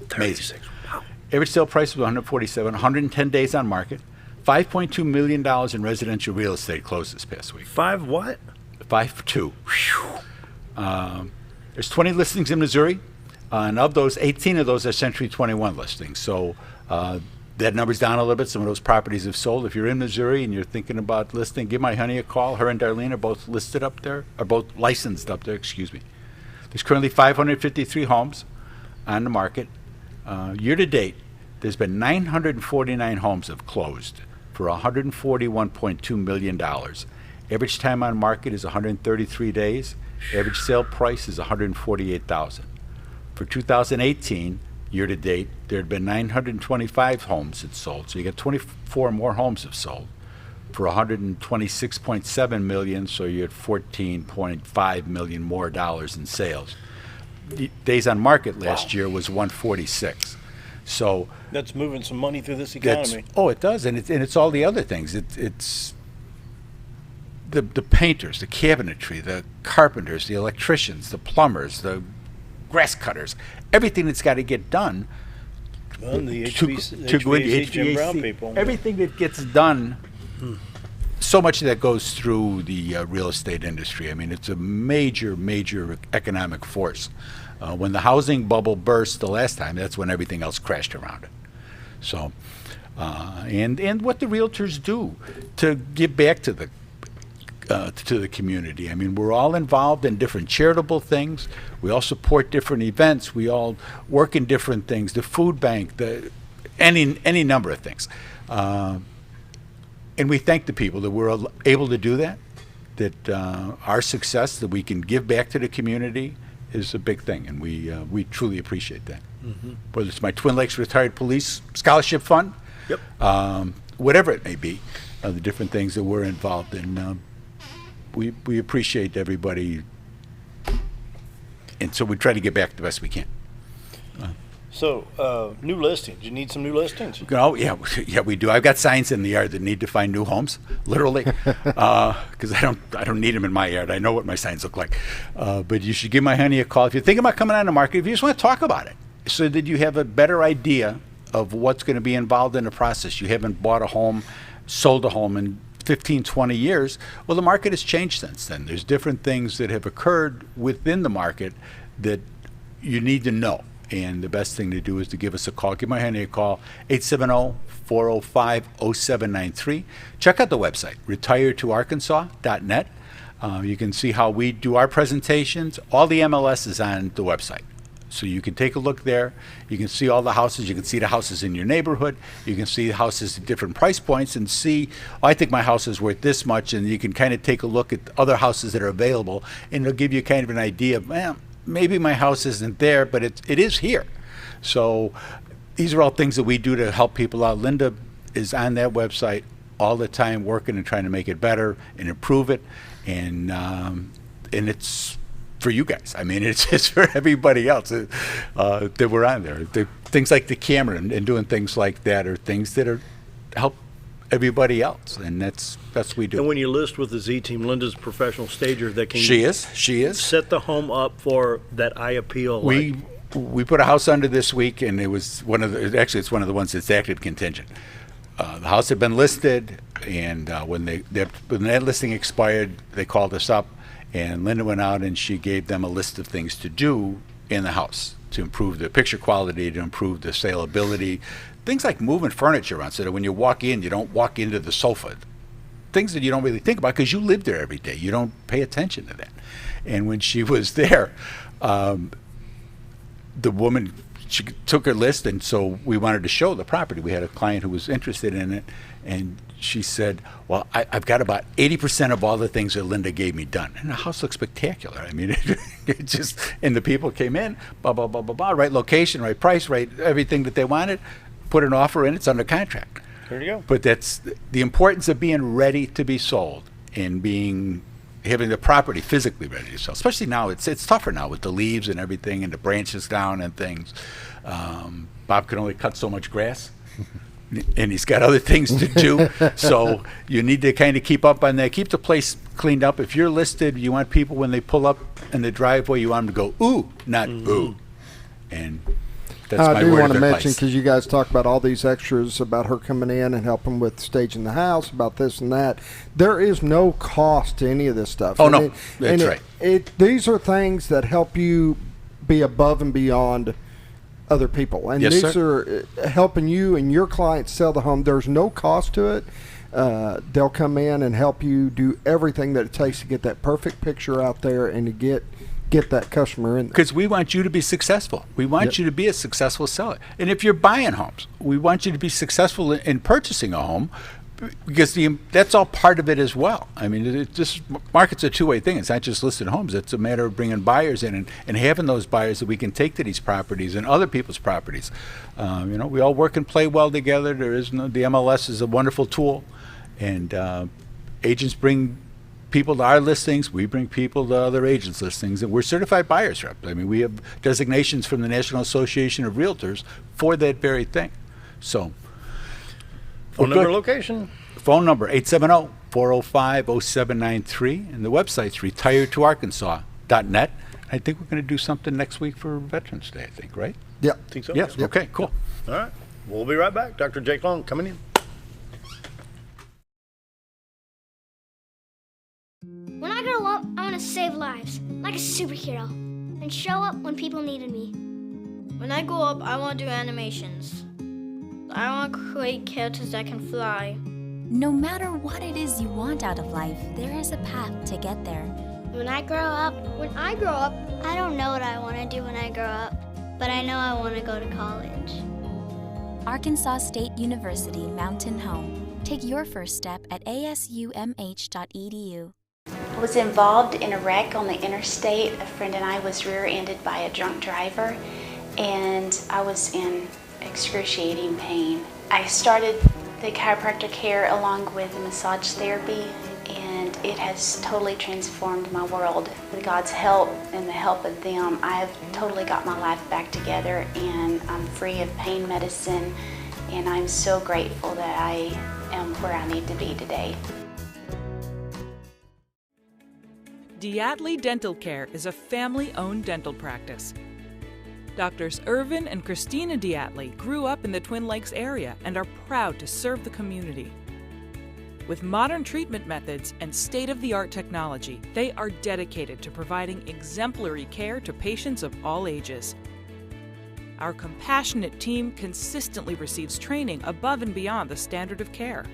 36. Wow. Average sale price was 147, 110 days on market. $5.2 million in residential real estate closed this past week. 5 what? 5.2. There's 20 listings in Missouri, and of those, 18 of those are Century 21 listings. So that number's down a little bit. Some of those properties have sold. If you're in Missouri and you're thinking about listing, give my honey a call. Her and Darlene are both licensed up there. There's currently 553 homes on the market. Year to date, there's been 949 homes have closed for $141.2 million. Average time on market is 133 days. Average sale price is $148,000. For 2018, year to date, there had been 925 homes that sold. So you got 24 more homes have sold for $126.7 million. So you had $14.5 million more dollars in sales. The days on market last year was 146. So that's moving some money through this economy. It does, and it's all the other things. It's the painters, the cabinetry, the carpenters, the electricians, the plumbers, the grass cutters, everything that's got to get done. Well, the HVAC Jim Brown people. Everything that gets done, so much of that goes through the real estate industry. I mean, it's a major, major economic force. When the housing bubble burst the last time, that's when everything else crashed around it. So, and what the realtors do to give back to the community. I mean, we're all involved in different charitable things. We all support different events. We all work in different things. The food bank, any number of things. And we thank the people that we're able to do that. That our success, that we can give back to the community, is a big thing, and we truly appreciate that. Mm-hmm. Whether it's my Twin Lakes Retired Police Scholarship Fund, whatever it may be, the different things that we're involved in. We appreciate everybody, and so we try to get back the best we can. So, new listings. You need some new listings? Oh, yeah, we do. I've got signs in the yard that need to find new homes, literally, because I don't need them in my yard. I know what my signs look like. But you should give my honey a call if you're thinking about coming on the market. If you just want to talk about it, so that you have a better idea of what's going to be involved in the process. You haven't bought a home, sold a home in 15, 20 years. Well, the market has changed since then. There's different things that have occurred within the market that you need to know. And the best thing to do is to give us a call. Give my honey a call, 870-405-0793. Check out the website, retiretoarkansas.net. You can see how we do our presentations. All the MLS is on the website. So you can take a look there. You can see all the houses. You can see the houses in your neighborhood. You can see the houses at different price points and see, I think my house is worth this much. And you can kind of take a look at other houses that are available. And it'll give you kind of an idea of, maybe my house isn't there, but it is here. So these are all things that we do to help people out. Linda is on that website all the time, working and trying to make it better and improve it. And it's for you guys. I mean, it's just for everybody else that we're on there. Things like the camera and doing things like that are things that are help everybody else, and that's what we do. And when you list with the Z Team, Linda's a professional stager that can she is set the home up for that eye appeal. we put a house under this week, and it was it's one of the ones that's acted contingent. The house had been listed, and when that listing expired, they called us up, and Linda went out and she gave them a list of things to do in the house to improve the picture quality, to improve the saleability, things like moving furniture around so that when you walk in, you don't walk into the sofa. Things that you don't really think about because you live there every day. You don't pay attention to that. And when she was there, the woman, she took her list, and so we wanted to show the property. We had a client who was interested in it, and she said, well, I've got about 80% of all the things that Linda gave me done. And the house looks spectacular. I mean, it just, and the people came in, blah, blah, blah, blah, blah, right location, right price, right everything that they wanted, put an offer in, it's under contract. There you go. But that's the importance of being ready to be sold and having the property physically ready to sell. Especially now, it's tougher now with the leaves and everything and the branches down and things. Bob can only cut so much grass, and he's got other things to do. So you need to kind of keep up on that. Keep the place cleaned up. If you're listed, you want people when they pull up in the driveway, you want them to go, ooh, not ooh. And that's my I do word want to of mention, advice. because you guys talk about all these extras about her coming in and helping with staging the house, about this and that. There is no cost to any of this stuff. Oh, And no, that's right. These are things that help you be above and beyond other people. And Yes, these sir. are helping you and your clients sell the home. There's no cost to it. They'll come in and help you do everything that it takes to get that perfect picture out there and to get that customer in there. Because we want you to be successful. We want you to be a successful seller. And if you're buying homes, we want you to be successful in purchasing a home, because that's all part of it as well. I mean, this market's a two-way thing. It's not just listed homes. It's a matter of bringing buyers in and having those buyers that we can take to these properties and other people's properties. We all work and play well together. The MLS is a wonderful tool, and agents bring people to our listings, we bring people to other agents' listings, and we're certified buyers rep. I mean, we have designations from the National Association of Realtors for that very thing. So, Phone number, location. Phone number 870-405-0793, and the website's retiredtoarkansas.net. I think we're going to do something next week for Veterans Day, I think, right? Yeah. Think so? Yes. Yep. Okay, cool. All right. We'll be right back. Dr. Jake Long coming in. When I grow up, I want to save lives, like a superhero, and show up when people needed me. When I grow up, I want to do animations. I want to create characters that can fly. No matter what it is you want out of life, there is a path to get there. When I grow up, I don't know what I want to do when I grow up, but I know I want to go to college. Arkansas State University Mountain Home. Take your first step at asumh.edu. I was involved in a wreck on the interstate. A friend and I was rear-ended by a drunk driver, and I was in excruciating pain. I started the chiropractor care along with the massage therapy, and it has totally transformed my world. With God's help and the help of them, I have totally got my life back together, and I'm free of pain medicine, and I'm so grateful that I am where I need to be today. Diatley Dental Care is a family-owned dental practice. Doctors Irvin and Christina Diatley grew up in the Twin Lakes area and are proud to serve the community. With modern treatment methods and state-of-the-art technology, they are dedicated to providing exemplary care to patients of all ages. Our compassionate team consistently receives training above and beyond the standard of care.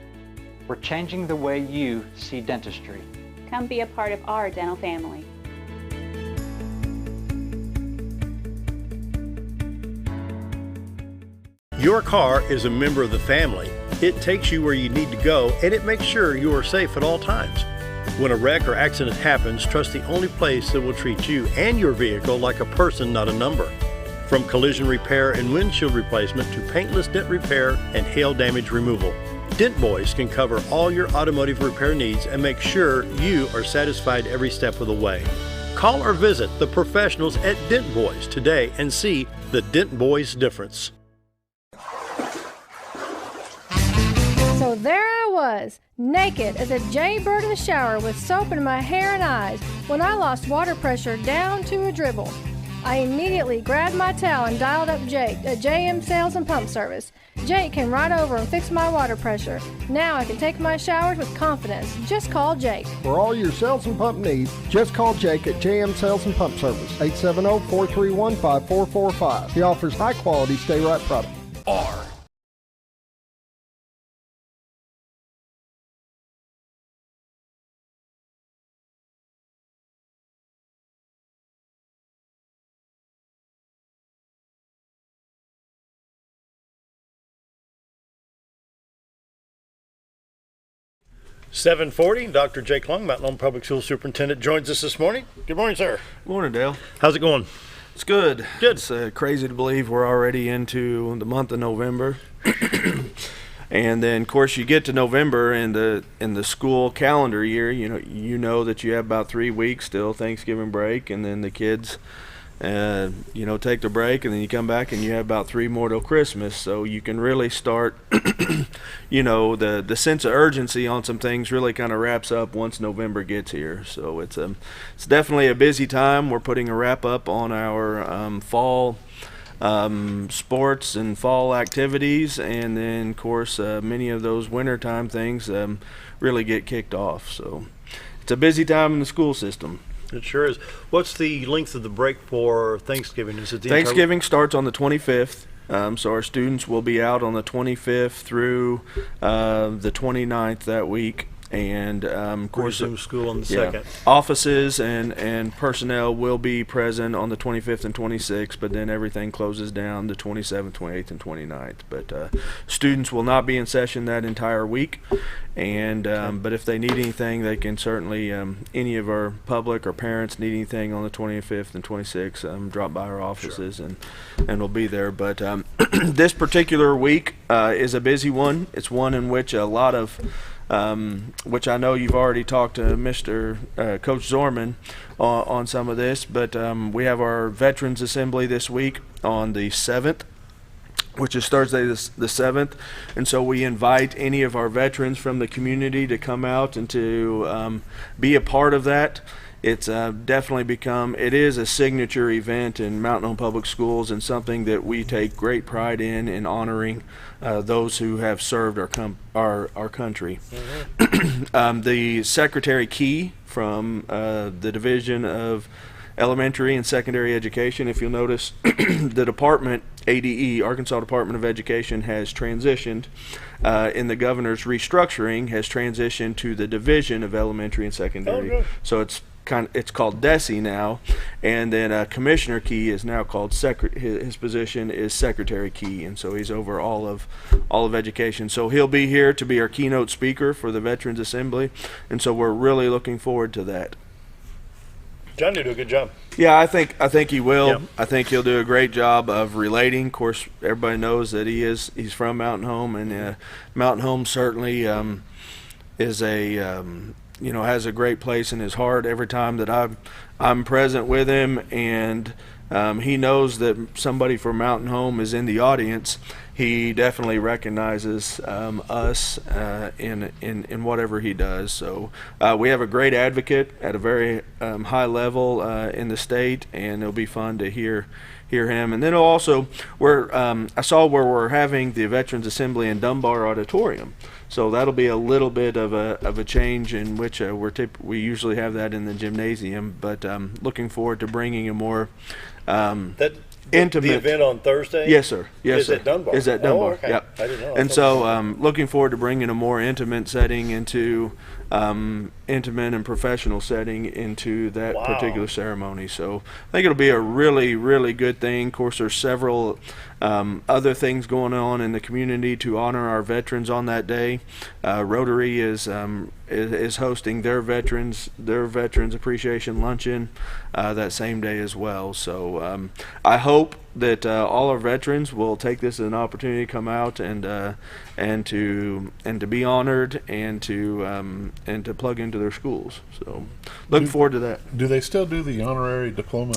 We're changing the way you see dentistry. Come be a part of our dental family. Your car is a member of the family. It takes you where you need to go, and it makes sure you are safe at all times. When a wreck or accident happens, trust the only place that will treat you and your vehicle like a person, not a number. From collision repair and windshield replacement to paintless dent repair and hail damage removal, Dent Boys can cover all your automotive repair needs and make sure you are satisfied every step of the way. Call or visit the professionals at Dent Boys today and see the Dent Boys difference. So there I was, naked as a jaybird in the shower with soap in my hair and eyes when I lost water pressure down to a dribble. I immediately grabbed my towel and dialed up Jake at JM Sales and Pump Service. Jake came right over and fixed my water pressure. Now I can take my showers with confidence. Just call Jake. For all your sales and pump needs, just call Jake at JM Sales and Pump Service, 870-431-5445. He offers high-quality stay-right products. R. $7:40. Dr. Jake Long, Mountain Home Public School Superintendent, joins us this morning. Good morning, sir. Morning, Dale. How's it going? It's good. Good. It's crazy to believe we're already into the month of November. And then, of course, you get to November in the school calendar year. You know that you have about 3 weeks till Thanksgiving break, and then the kids, take the break, and then you come back and you have about 3 more till Christmas. So you can really start, the sense of urgency on some things really kind of wraps up once November gets here. So it's definitely a busy time. We're putting a wrap up on our fall sports and fall activities, and then of course many of those wintertime things really get kicked off. So it's a busy time in the school system. It sure is. What's the length of the break for Thanksgiving? Is it the Thanksgiving starts on the 25th. So our students will be out on the 25th through the 29th that week. And of course, resume school on the 2nd. Offices and personnel will be present on the 25th and 26th, but then everything closes down the 27th, 28th, and 29th. But students will not be in session that entire week. And but if they need anything, they can certainly, any of our public or parents need anything on the 25th and 26th, drop by our offices. Sure. and we'll be there. But this particular week is a busy one. It's one in which a lot of which I know you've already talked to Mr. Coach Zorman on some of this, but we have our Veterans Assembly this week on the 7th, which is Thursday the 7th, and so we invite any of our veterans from the community to come out and to be a part of that. It's definitely it is a signature event in Mountain Home Public Schools, and something that we take great pride in honoring those who have served our country. Mm-hmm. The Secretary Key from the Division of Elementary and Secondary Education, if you'll notice, the department, ADE, Arkansas Department of Education, has transitioned in the governor's restructuring, has transitioned to the Division of Elementary and Secondary. Oh, so it's called DESE now, and then Commissioner Key is now called his position is Secretary Key, and so he's over all of education. So he'll be here to be our keynote speaker for the Veterans Assembly, and so we're really looking forward to that. John did a good job. Yeah, I think he will. Yep. I think he'll do a great job of relating. Of course, everybody knows that he's from Mountain Home, and Mountain Home certainly is a has a great place in his heart every time that I'm present with him, and he knows that somebody from Mountain Home is in the audience. He definitely recognizes us in whatever he does. So we have a great advocate at a very high level in the state, and it'll be fun to hear him. And then also, I saw where we're having the Veterans Assembly in Dunbar Auditorium. So that'll be a little bit of a change in which we usually have that in the gymnasium, but looking forward to bringing a more intimate. The event on Thursday? Yes, sir. Yes, sir. Is at Dunbar? Is at Dunbar. Oh, okay. Yep. I didn't know. And so looking forward to bringing a more intimate setting into intimate and professional setting into that particular ceremony. So I think it'll be a really, really good thing. Of course, there's several other things going on in the community to honor our veterans on that day. Rotary is hosting their veterans appreciation luncheon that same day as well. So I hope that all our veterans will take this as an opportunity to come out and to be honored and to plug into their schools. So looking forward to that. Do they still do the honorary diploma?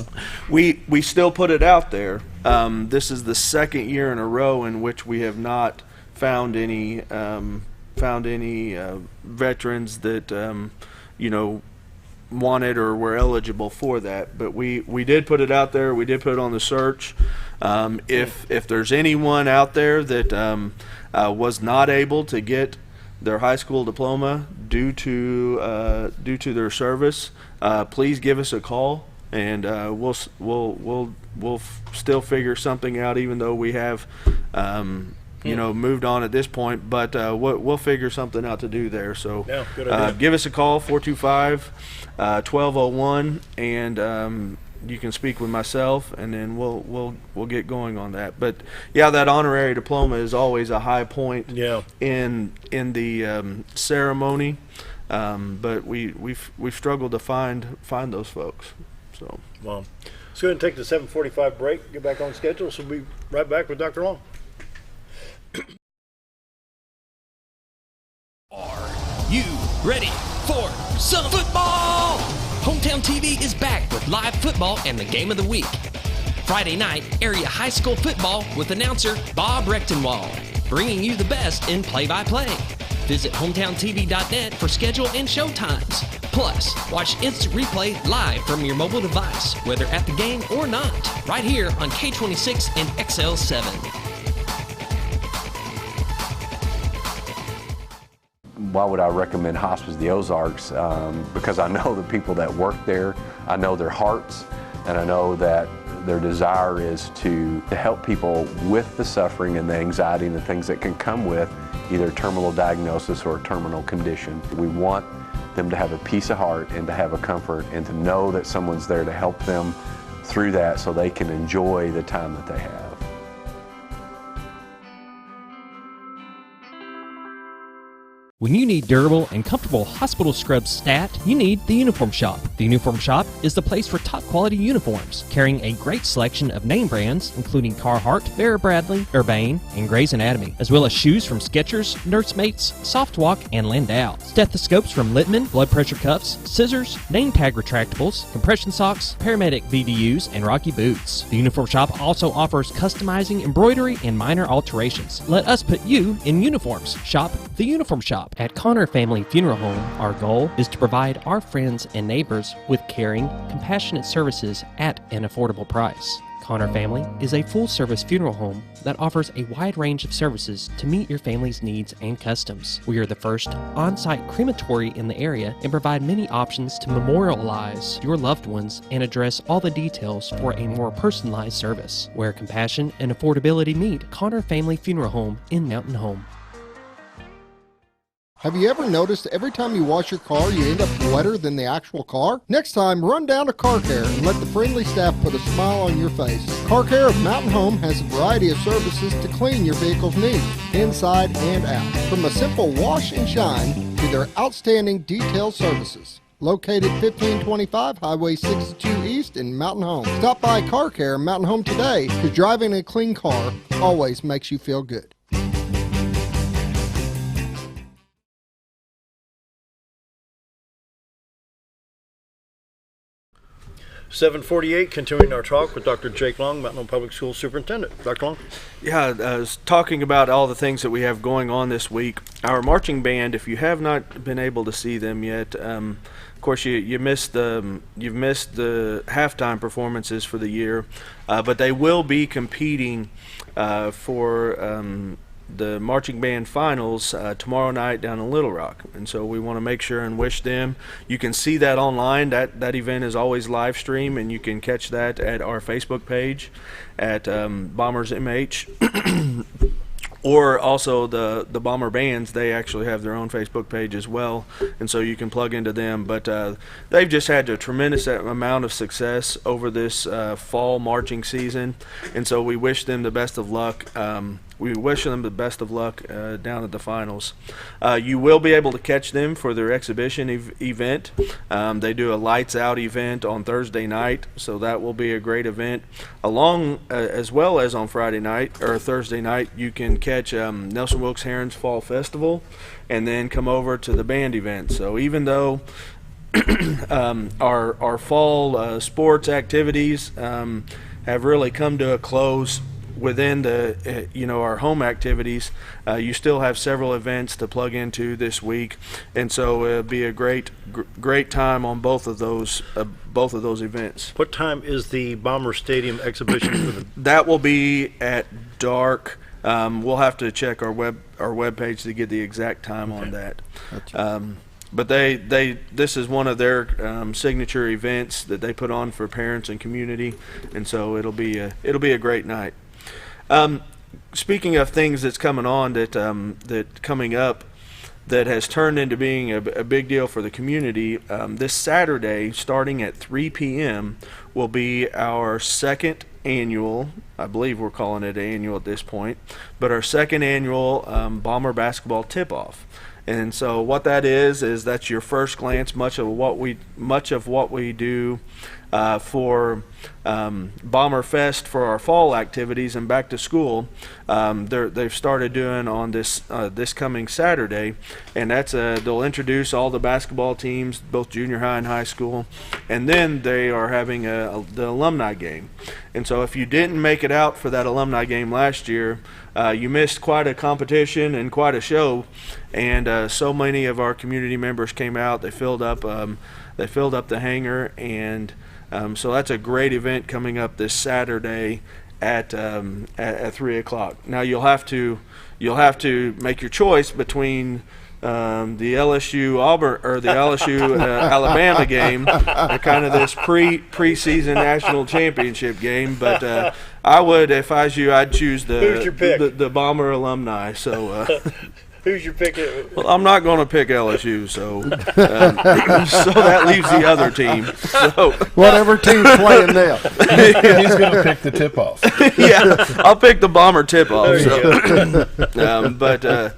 We still put it out there. This is the second year in a row in which we have not found any veterans that wanted or were eligible for that. But we did put it out there. We did put it on the search. If there's anyone out there that was not able to get their high school diploma due to their service, please give us a call, and we'll still figure something out, even though we have moved on at this point. But we'll figure something out to do there. So Yeah, good idea. give us a call, 425-1201, and you can speak with myself, and then we'll get going on that. But yeah, that honorary diploma is always a high point in the ceremony. But we've struggled to find those folks. So Well, let's go ahead and take the 7:45 break. Get back on schedule. So we'll be right back with Dr. Long. Are you ready for some football? Hometown TV is back with live football and the game of the week. Friday night, area high school football with announcer Bob Rechtenwald, bringing you the best in play-by-play. Visit hometowntv.net for schedule and show times. Plus, watch instant replay live from your mobile device, whether at the game or not, right here on K26 and XL7. Why would I recommend Hospice the Ozarks? Because I know the people that work there, I know their hearts, and I know that their desire is to help people with the suffering and the anxiety and the things that can come with either terminal diagnosis or a terminal condition. We want them to have a peace of heart and to have a comfort and to know that someone's there to help them through that so they can enjoy the time that they have. When you need durable and comfortable hospital scrubs stat, you need the Uniform Shop. The Uniform Shop is the place for top quality uniforms, carrying a great selection of name brands, including Carhartt, Vera Bradley, Urbane, and Grey's Anatomy, as well as shoes from Skechers, Nursemates, Softwalk, and Landau, stethoscopes from Littman, blood pressure cuffs, scissors, name tag retractables, compression socks, paramedic VDUs, and Rocky boots. The Uniform Shop also offers customizing, embroidery, and minor alterations. Let us put you in uniforms. Shop the Uniform Shop. At Connor Family Funeral Home, our goal is to provide our friends and neighbors with caring, compassionate services at an affordable price. Connor Family is a full-service funeral home that offers a wide range of services to meet your family's needs and customs. We are the first on-site crematory in the area and provide many options to memorialize your loved ones and address all the details for a more personalized service. Where compassion and affordability meet, Connor Family Funeral Home in Mountain Home. Have you ever noticed every time you wash your car, you end up wetter than the actual car? Next time, run down to Car Care and let the friendly staff put a smile on your face. Car Care of Mountain Home has a variety of services to clean your vehicle's needs, inside and out. From a simple wash and shine to their outstanding detailed services. Located 1525 Highway 62 East in Mountain Home. Stop by Car Care Mountain Home today, because driving a clean car always makes you feel good. 7:48, continuing our talk with Dr. Jake Long, Mountain Home Public Schools Superintendent. Dr. Long? Yeah, I was talking about all the things that we have going on this week. Our marching band, if you have not been able to see them yet, of course you've missed the halftime performances for the year, but they will be competing for the marching band finals tomorrow night down in Little Rock, and so we want to make sure and wish them. You can see that online. That event is always live stream, and you can catch that at our Facebook page at Bombers MH. Or also the Bomber Bands, they actually have their own Facebook page as well, and so you can plug into them. But they've just had a tremendous amount of success over this fall marching season, and so we wish them the best of luck. We wish them the best of luck down at the finals. You will be able to catch them for their exhibition event. They do a lights out event on Thursday night, so that will be a great event. Along as well as on Friday night or Thursday night, you can catch Nelson Wilkes Heron's Fall Festival and then come over to the band event. So even though our fall sports activities have really come to a close, within the our home activities, you still have several events to plug into this week, and so it'll be a great time on both of those events. What time is the Bomber Stadium exhibition for the? That will be at dark. We'll have to check our web page to get the exact time on that. But this is one of their signature events that they put on for parents and community, and so it'll be a great night. Speaking of things that's coming on that coming up that has turned into being a big deal for the community, this Saturday starting at 3 p.m. will be our second annual, I believe we're calling it annual at this point, but our second annual Bomber basketball tip-off. And so what that is that's your first glance, much of what we do for Bomber Fest for our fall activities and back to school. They've started doing on this coming Saturday, and that's they'll introduce all the basketball teams, both junior high and high school, and then they are having the alumni game. And so if you didn't make it out for that alumni game last year, you missed quite a competition and quite a show, and so many of our community members came out. They filled up the hangar, and so that's a great event coming up this Saturday at 3 o'clock. Now you'll have to make your choice between the LSU Auburn or the LSU Alabama game, kind of this preseason national championship game. But I would, if I was you, I'd choose the Bomber alumni. So. Who's your pick? Well, I'm not going to pick LSU, so so that leaves the other team. So whatever team's playing now, he's going to pick the tip-off. Yeah, I'll pick the Bomber tip-off. But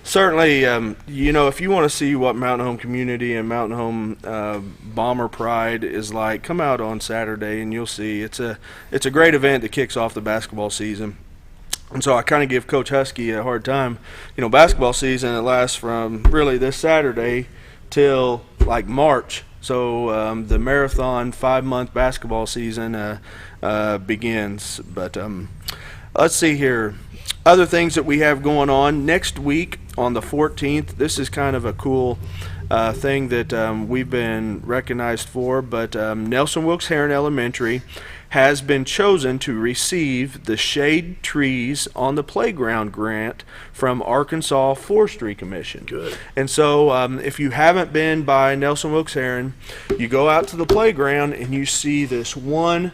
certainly, if you want to see what Mountain Home community and Mountain Home Bomber pride is like, come out on Saturday and you'll see it's a great event that kicks off the basketball season. And so I kind of give Coach Husky a hard time. Basketball season, it lasts from really this Saturday till like March. So the marathon 5-month basketball season begins. But let's see here. Other things that we have going on next week on the 14th. This is kind of a cool thing that we've been recognized for. But Nelson Wilkes Heron Elementary has been chosen to receive the Shade Trees on the Playground grant from Arkansas Forestry Commission. Good. And so if you haven't been by Nelson Wilkes Heron, you go out to the playground and you see this one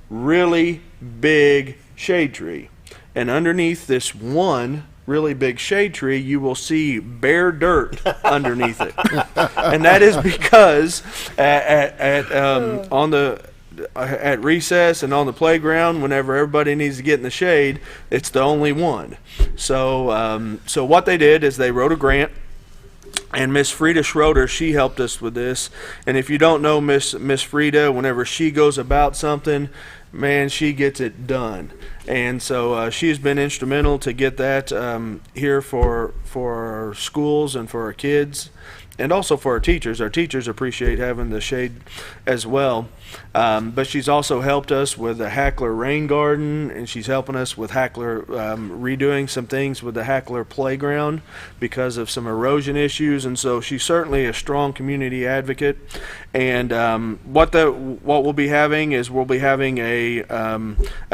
really big shade tree. And underneath this one really big shade tree, you will see bare dirt underneath it. And that is because at recess and on the playground, whenever everybody needs to get in the shade, it's the only one. So what they did is they wrote a grant, and Miss Frida Schroeder, she helped us with this. And if you don't know Miss Frida, whenever she goes about something, man, she gets it done. And so she's been instrumental to get that here for our schools and for our kids, and also for our teachers. Our teachers appreciate having the shade as well. But she's also helped us with the Hackler Rain Garden, and she's helping us with Hackler redoing some things with the Hackler Playground because of some erosion issues. And so she's certainly a strong community advocate. And what we'll be having is a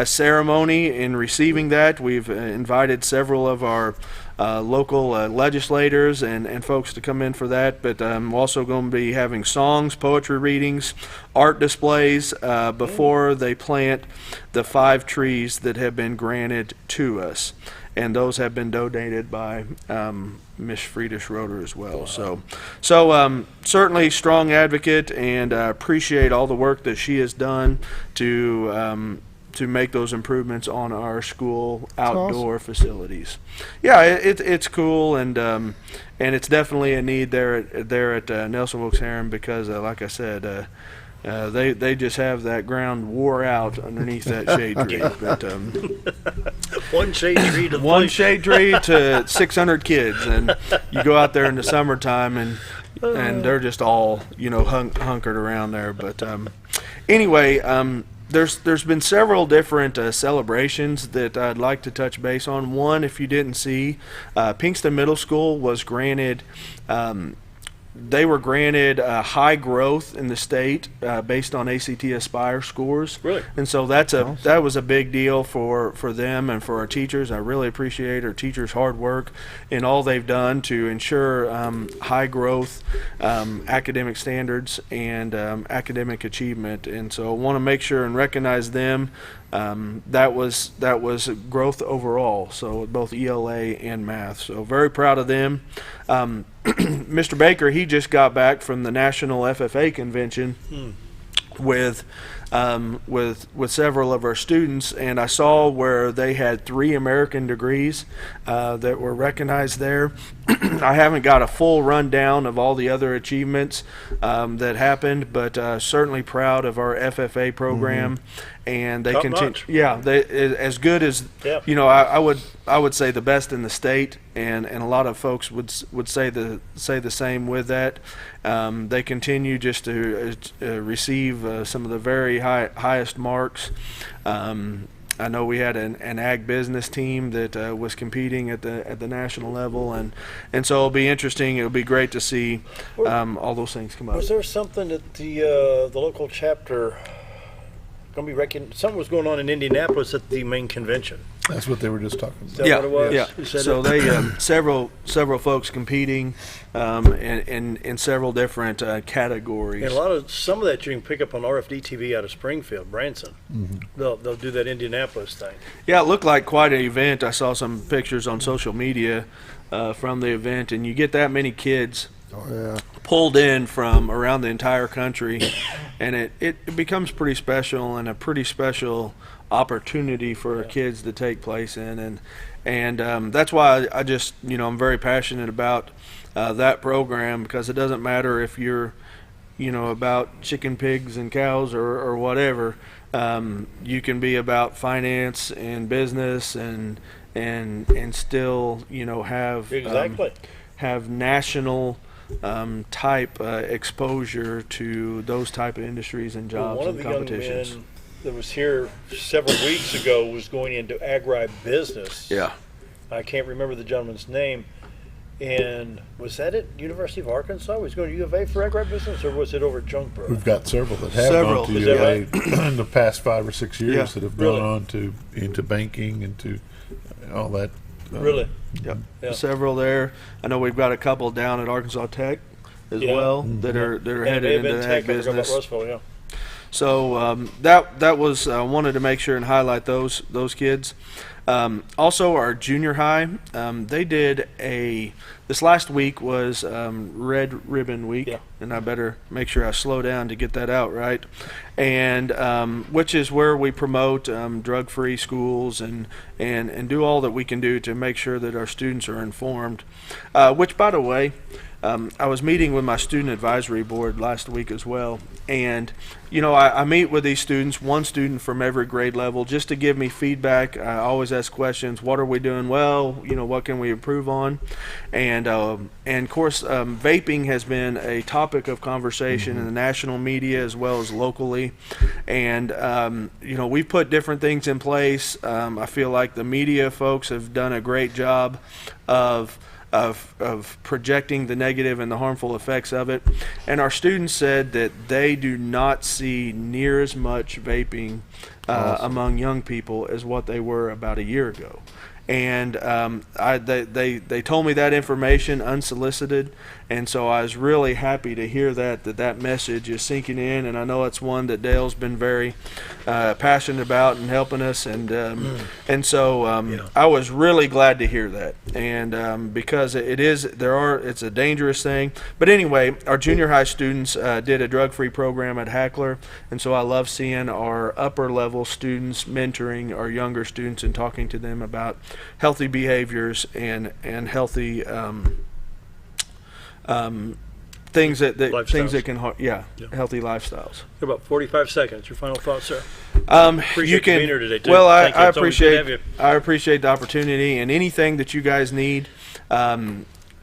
ceremony in receiving that. We've invited several of our local legislators and folks to come in for that, but we're also going to be having songs, poetry readings, art displays before they plant the 5 trees that have been granted to us, and those have been donated by Miss Frida Schroeder as well. Wow. So certainly strong advocate, and appreciate all the work that she has done to make those improvements on our school outdoor facilities. Yeah, it's cool, and it's definitely a need there at Nelson Wilkes Heron because, like I said, they just have that ground wore out underneath that shade tree. But one shade tree to one shade tree to 600 kids, and you go out there in the summertime and they're just all hunkered around there. But anyway. there's been several different celebrations that I'd like to touch base on. One, if you didn't see, Pinkston Middle School was granted. They were granted high growth in the state based on ACT Aspire scores. Really? And so that was a big deal for them and for our teachers. I really appreciate our teachers' hard work and all they've done to ensure high growth academic standards and academic achievement. And so I want to make sure and recognize them. That was growth overall, so both ELA and math. So very proud of them. Mr. Baker, he just got back from the National FFA Convention with several of our students, and I saw where they had 3 American degrees that were recognized there. I haven't got a full rundown of all the other achievements that happened, but certainly proud of our FFA program. And they continue. Yeah, they as good as I would say the best in the state, and a lot of folks would say the same with that. They continue just to receive some of the very highest marks. I know we had an ag business team that was competing at the national level, and so it'll be interesting. It'll be great to see all those things come up. Was there something that the local chapter going to be something was going on in Indianapolis at the main convention? That's what they were just talking about. Is that what it was? Yeah. So they several folks competing in several different categories. And some of that you can pick up on RFD TV out of Springfield, Branson. They'll do that Indianapolis thing. Yeah, it looked like quite an event. I saw some pictures on social media from the event, and you get that many kids pulled in from around the entire country, and it becomes pretty special and a pretty special opportunity for kids to take place in, and that's why I just I'm very passionate about that program, because it doesn't matter if you're about chicken, pigs, and cows or whatever. You can be about finance and business and still have national type exposure to those type of industries and jobs and competitions. Young men that was here several weeks ago was going into agribusiness. Yeah. I can't remember the gentleman's name. And was that at University of Arkansas? Was he going to U of A for agribusiness, or was it over at Jonesboro? We've got several that have gone to U of A in the past 5 or 6 years that have gone on into banking and to all that. Really? Yep. Several there. I know we've got a couple down at Arkansas Tech as well that are headed into ag business. Roseville, So that was wanted to make sure and highlight those kids. Also, our junior high, they did this last week was Red Ribbon Week, and I better make sure I slow down to get that out right. And which is where we promote drug-free schools and do all that we can do to make sure that our students are informed. Which, by the way, I was meeting with my student advisory board last week as well, and I meet with these students, one student from every grade level, just to give me feedback. I always ask questions: what are we doing well? What can we improve on? And of course, vaping has been a topic of conversation in the national media as well as locally, and we've put different things in place. I feel like the media folks have done a great job of projecting the negative and the harmful effects of it. And our students said that they do not see near as much vaping among young people as what they were about a year ago. And they told me that information unsolicited, and so I was really happy to hear that message is sinking in. And I know it's one that Dale's been very passionate about and helping us, and so I was really glad to hear that, and because it's a dangerous thing. But anyway, our junior high students did a drug-free program at Hackler, and so I love seeing our upper level students mentoring our younger students and talking to them about healthy behaviors and healthy things that can healthy lifestyles. About 45 seconds. Your final thoughts, sir. Appreciate being here today, too. Well, I appreciate appreciate the opportunity, and anything that you guys need.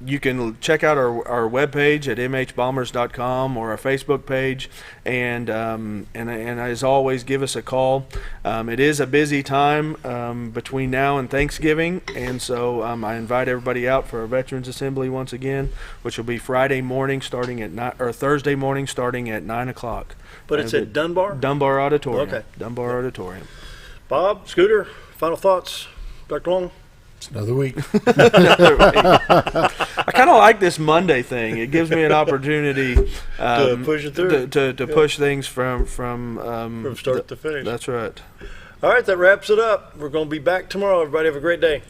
you can check out our webpage at mhbombers.com or our Facebook page, and as always, give us a call. It is a busy time between now and Thanksgiving, and so I invite everybody out for our Veterans Assembly once again, which will be Thursday morning starting at 9 o'clock. But it's at Dunbar? Dunbar Auditorium. Okay. Dunbar Auditorium. Bob, Scooter, final thoughts? Dr. Long? It's another week. I kind of like this Monday thing. It gives me an opportunity to push it through. To push things from start to finish. That's right. All right, that wraps it up. We're going to be back tomorrow. Everybody have a great day.